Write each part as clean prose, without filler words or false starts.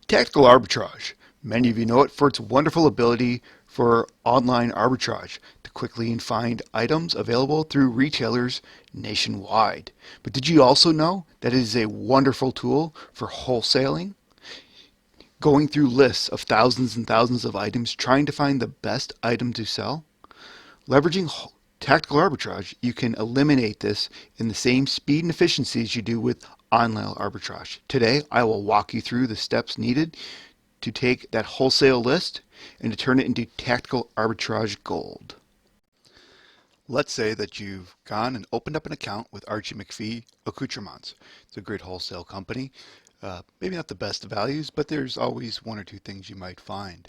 Tactical arbitrage. Many of you know it for its wonderful ability for online arbitrage to quickly find items available through retailers nationwide. But did you also know that it is a wonderful tool for wholesaling? Going through lists of thousands and thousands of items trying to find the best item to sell? Leveraging tactical arbitrage, you can eliminate this in the same speed and efficiency as you do with online arbitrage. Today, I will walk you through the steps needed to take that wholesale list and to turn it into tactical arbitrage gold. Let's say that you've gone and opened up an account with Archie McPhee Accoutrements. It's a great wholesale company. Maybe not the best values, but there's always one or two things you might find.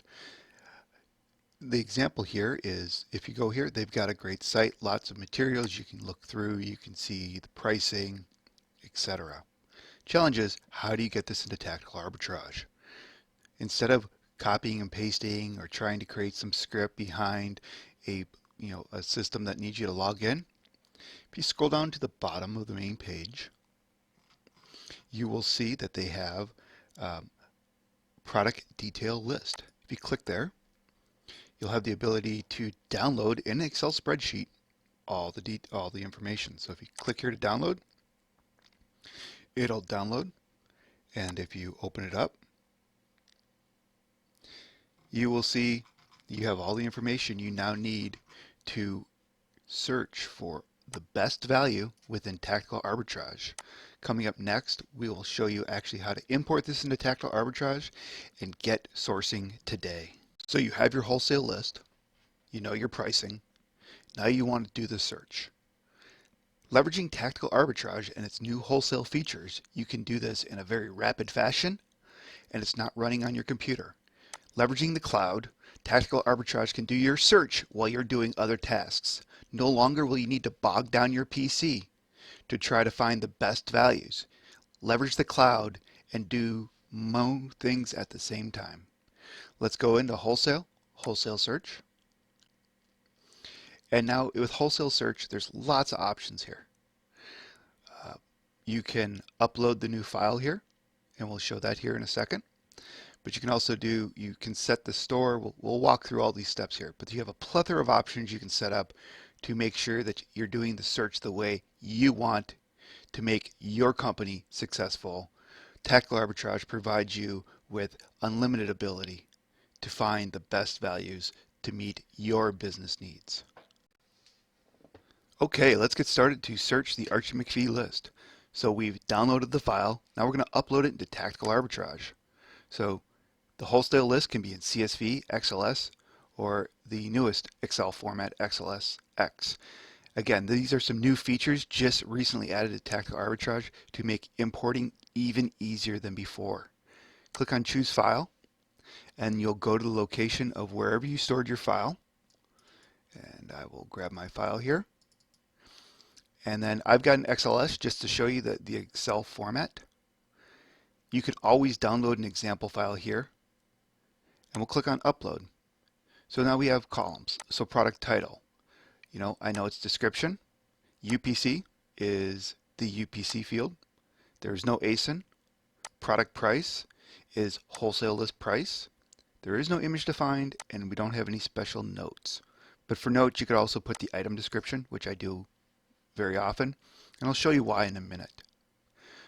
The example here is, if you go here, they've got a great site, lots of materials you can look through, you can see the pricing, etc. Challenge is, how do you get this into tactical arbitrage? Instead of copying and pasting or trying to create some script behind a system that needs you to log in, if you scroll down to the bottom of the main page, you will see that they have product detail list. If you click there, you'll have the ability to download in an Excel spreadsheet all the information. So if you click here to download, it'll download, and if you open it up, you will see you have all the information you now need to search for the best value within tactical arbitrage. Coming up next, we will show you actually how to import this into tactical arbitrage and get sourcing today. So you have your wholesale list, you know your pricing, now you want to do the search. Leveraging tactical arbitrage and its new wholesale features, you can do this in a very rapid fashion, and it's not running on your computer. Leveraging the cloud, tactical arbitrage can do your search while you're doing other tasks. No longer will you need to bog down your PC to try to find the best values. Leverage the cloud and do more things at the same time. Let's go into wholesale search. And now with wholesale search, there's lots of options here. You can upload the new file here, and we'll show that here in a second. But you can also you can set the store. We'll walk through all these steps here, but you have a plethora of options you can set up to make sure that you're doing the search the way you want to make your company successful. Tactical arbitrage provides you with unlimited ability to find the best values to meet your business needs. Okay, let's get started to search the Archie McPhee list. So we've downloaded the file. Now we're going to upload it into tactical arbitrage. So the wholesale list can be in CSV, XLS, or the newest Excel format, XLSX. Again, these are some new features just recently added to tactical arbitrage to make importing even easier than before. Click on Choose File, and you'll go to the location of wherever you stored your file. And I will grab my file here. And then I've got an XLS just to show you the Excel format. You could always download an example file here, and we'll click on Upload. So now we have columns. So product title, I know it's description. UPC is the UPC field. There is no ASIN. Product price is wholesale list price. There is no image defined, and we don't have any special notes. But for notes, you could also put the item description, which I do very often, and I'll show you why in a minute.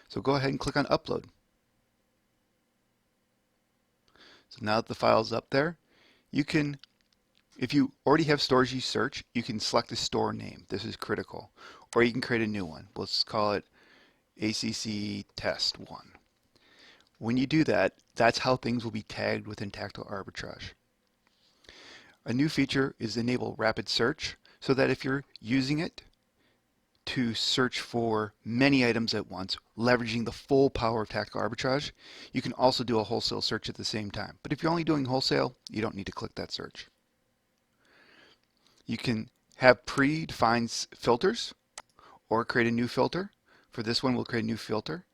So go ahead and click on Upload. So now that the file is up there, you can, if you already have stores you search, you can select the store name. This is critical. Or you can create a new one. Let's call it ACC Test 1. When you do that, that's how things will be tagged within tactical arbitrage. A new feature is enable rapid search, so that if you're using it to search for many items at once, leveraging the full power of tactical arbitrage, you can also do a wholesale search at the same time. But if you're only doing wholesale, you don't need to click that search. You can have predefined filters or create a new filter. For this one, we'll create a new filter.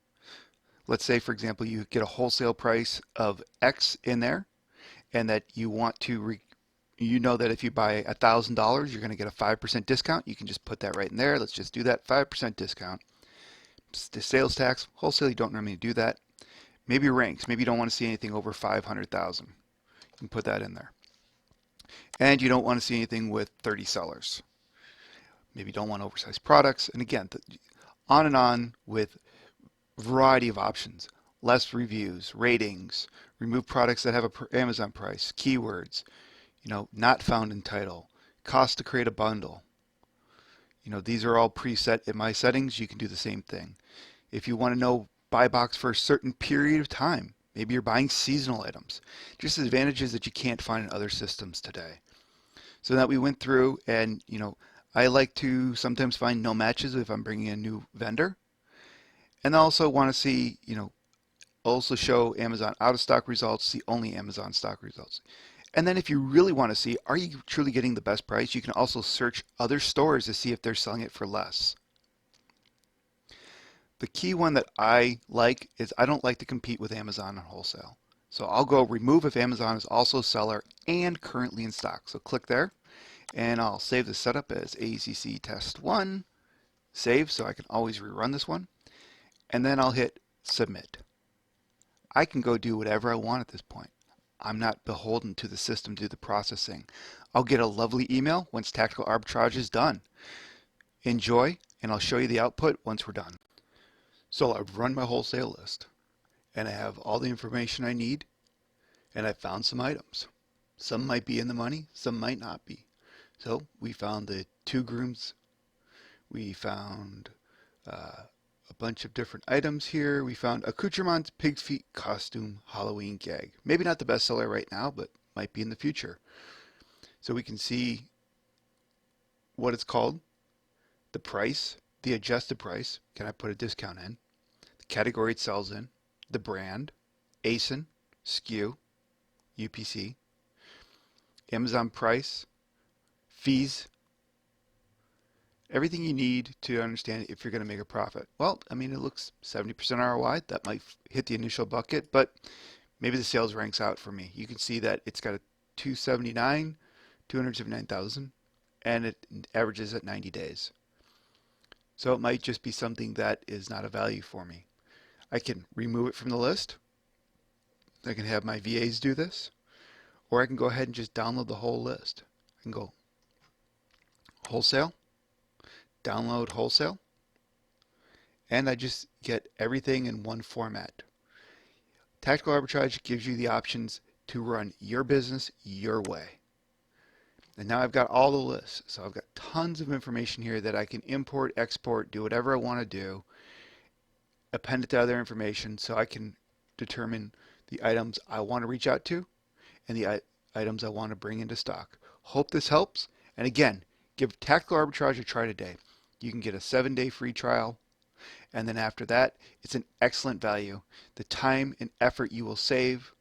Let's say, for example, you get a wholesale price of X in there, and that you want to that if you buy $1,000, you're going to get a 5% discount. You can just put that right in there. Let's just do that, 5% discount. The sales tax, wholesale, you don't normally do that. Maybe ranks. Maybe you don't want to see anything over 500,000. You can put that in there. And you don't want to see anything with 30 sellers. Maybe you don't want oversized products. And again, on and on with variety of options. Less reviews, ratings, remove products that have a Amazon price, keywords, not found in title, cost to create a bundle. These are all preset in my settings. You can do the same thing. If you want to know buy box for a certain period of time, maybe you're buying seasonal items, just advantages that you can't find in other systems today. So that we went through, and I like to sometimes find no matches if I'm bringing a new vendor. And I also want to see, also show Amazon out of stock results, see only Amazon stock results. And then if you really want to see, are you truly getting the best price? You can also search other stores to see if they're selling it for less. The key one that I like is I don't like to compete with Amazon on wholesale. So I'll go remove if Amazon is also a seller and currently in stock. So click there, and I'll save the setup as ACC test 1, save, so I can always rerun this one. And then I'll hit submit. I can go do whatever I want at this point. I'm not beholden to the system to do the processing. I'll get a lovely email once Tactical Arbitrage is done. Enjoy, and I'll show you the output once we're done. So I've run my wholesale list, and I have all the information I need, and I found some items. Some might be in the money, some might not be. So we found the 2 grooms. We found a bunch of different items here. We found accoutrements, pig's feet costume, Halloween gag. Maybe not the best seller right now, but might be in the future. So we can see what it's called, the price, the adjusted price. Can I put a discount in? The category it sells in, the brand, ASIN, SKU, UPC, Amazon price, fees, everything you need to understand if you're going to make a profit. Well, I mean, it looks 70% ROI. That might hit the initial bucket, but maybe the sales ranks out for me. You can see that it's got a 279,000, and it averages at 90 days. So it might just be something that is not a value for me. I can remove it from the list. I can have my VAs do this, or I can go ahead and just download the whole list. I can go wholesale, download wholesale, and I just get everything in one format. Tactical Arbitrage gives you the options to run your business your way. And now I've got all the lists. So I've got tons of information here that I can import, export, do whatever I want to do, append it to other information so I can determine the items I want to reach out to and the items I want to bring into stock. Hope this helps. And again, give Tactical Arbitrage a try today. You can get a 7-day free trial, and then after that, it's an excellent value. The time and effort you will save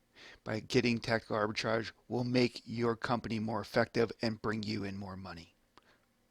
by getting Tactical Arbitrage will make your company more effective and bring you in more money.